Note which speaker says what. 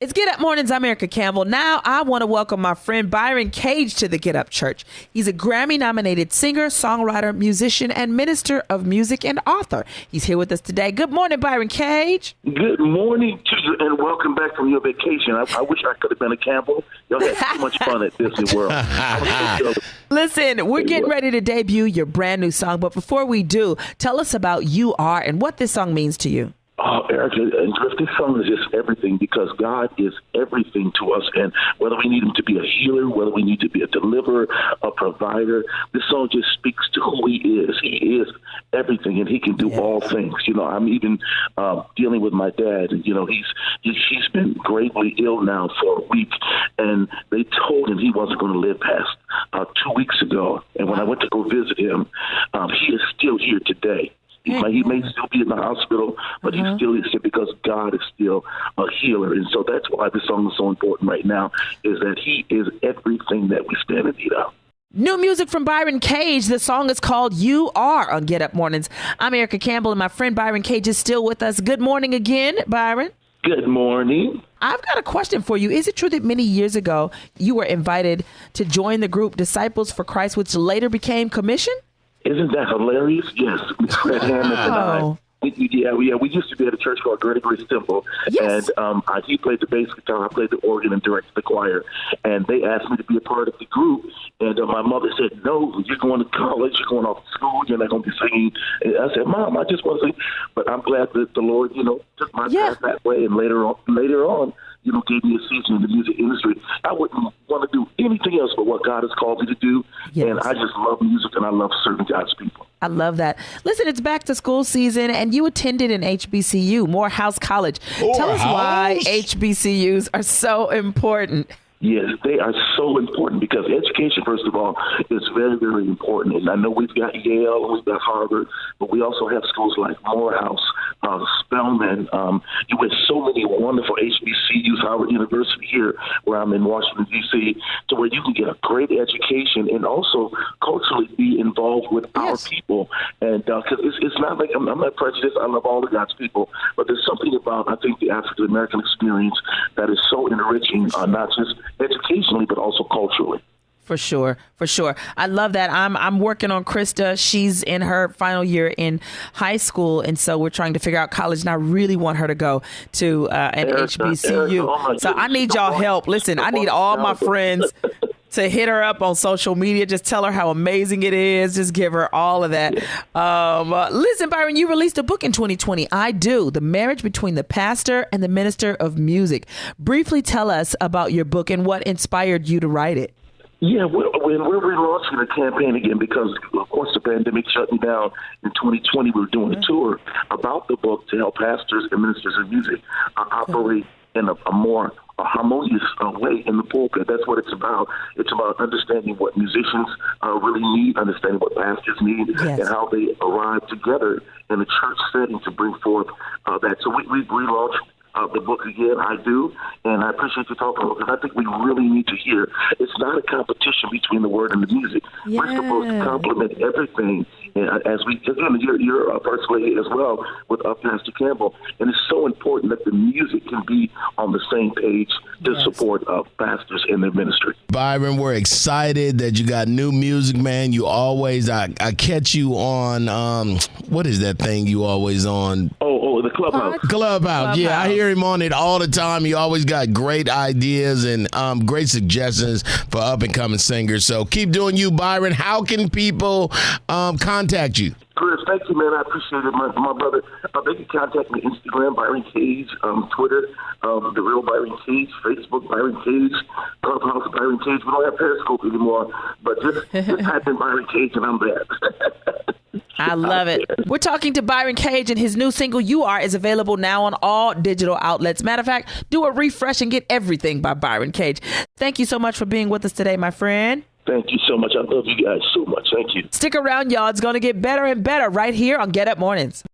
Speaker 1: It's Get Up Mornings. I'm Erica Campbell. Now I want to welcome my friend Byron Cage to the Get Up Church. He's a Grammy-nominated singer, songwriter, musician, and minister of music and author. He's here with us today. Good morning, Byron Cage.
Speaker 2: Good morning to you, and welcome back from your vacation. I wish I could have been a Campbell. Y'all had so much fun at Disney World.
Speaker 1: Listen, we're getting ready to debut your brand new song, but before we do, tell us about You Are and what this song means to you.
Speaker 2: Oh, Erica, and this song is just everything because God is everything to us. And whether we need him to be a healer, whether we need to be a deliverer, a provider, this song just speaks to who he is. He is everything, and he can do all things. You know, I'm even dealing with my dad. And, you know, he's been gravely ill now for a week, and they told him he wasn't going to live past 2 weeks ago. And when I went to go visit him, he is still here today. He may still be in the hospital, but he still is here because God is still a healer. And so that's why this song is so important right now, is that he is everything that we stand in need of.
Speaker 1: New music from Byron Cage. The song is called You Are on Get Up Mornings. I'm Erica Campbell, and my friend Byron Cage is still with us. Good morning again, Byron.
Speaker 2: Good morning.
Speaker 1: I've got a question for you. Is it true that many years ago you were invited to join the group Disciples for Christ, which later became Commission?
Speaker 2: Isn't that hilarious? Yes. Fred Hammond and I. We used to be at a church called Greater Grace Temple, and he played the bass guitar, I played the organ, and directed the choir. And they asked me to be a part of the group, and my mother said, "No, you're going to college, you're going off to school, you're not going to be singing." And I said, "Mom, I just want to sing." But I'm glad that the Lord, took my path that way, and later on, gave me a season in the music industry. I wouldn't want to do anything else but what God has called me to do. Yes. And I just love music, and I love serving God's people.
Speaker 1: I love that. Listen, it's back to school season, and you attended an HBCU, Morehouse College. Tell us why HBCUs are so important.
Speaker 2: Yes, they are so important because education, first of all, is very, very important. And I know we've got Yale and we've got Harvard, but we also have schools like Morehouse, Spelman. You have so many wonderful HBCUs, Howard University here, where I'm in Washington, D.C., to where you can get a great education and also culturally be involved with our people. And because it's not like I'm not prejudiced. I love all of God's people. But there's something about, I think, the African-American experience that is so enriching, not just educationally, but also culturally.
Speaker 1: For sure. I love that. I'm working on Krista. She's in her final year in high school, and so we're trying to figure out college, and I really want her to go to an HBCU. So I need y'all help. Listen, I need all my friends to hit her up on social media. Just tell her how amazing it is. Just give her all of that. Listen, Byron, you released a book in 2020, I Do, The Marriage Between the Pastor and the Minister of Music. Briefly tell us about your book and what inspired you to write it.
Speaker 2: Yeah, we're relaunching the campaign again because, of course, the pandemic shut me down. In 2020, we were doing a tour about the book to help pastors and ministers of music operate in a more harmonious way in the pulpit. That's what it's about. It's about understanding what musicians really need, understanding what pastors need, and how they arrive together in a church setting to bring forth that. So we've relaunched the book again, I Do, and I appreciate you talking about it because I think we really need to hear it's not a competition between the word and the music. We're supposed to complement everything. As we, again, you're first lady as well with Pastor Campbell, and it's so important that the music can be on the same page to support pastors in their ministry.
Speaker 3: Byron, we're excited that you got new music, man. You always, I catch you on, what is that thing you always on?
Speaker 2: Oh, the Clubhouse.
Speaker 3: Clubhouse. Yeah, I hear him on it all the time. You always got great ideas and great suggestions for up-and-coming singers. So keep doing you, Byron. How can people contact you?
Speaker 2: Chris, thank you, man. I appreciate it. My brother, they can contact me Instagram, Byron Cage, Twitter, The Real Byron Cage, Facebook, Byron Cage, Clubhouse, Byron Cage. We don't have Periscope anymore, but just type in Byron Cage and I'm there.
Speaker 1: I love it. We're talking to Byron Cage, and his new single, You Are, is available now on all digital outlets. Matter of fact, do a refresh and get everything by Byron Cage. Thank you so much for being with us today, my friend.
Speaker 2: Thank you so much. I love you guys so much. Thank you.
Speaker 1: Stick around, y'all. It's going to get better and better right here on Get Up Mornings.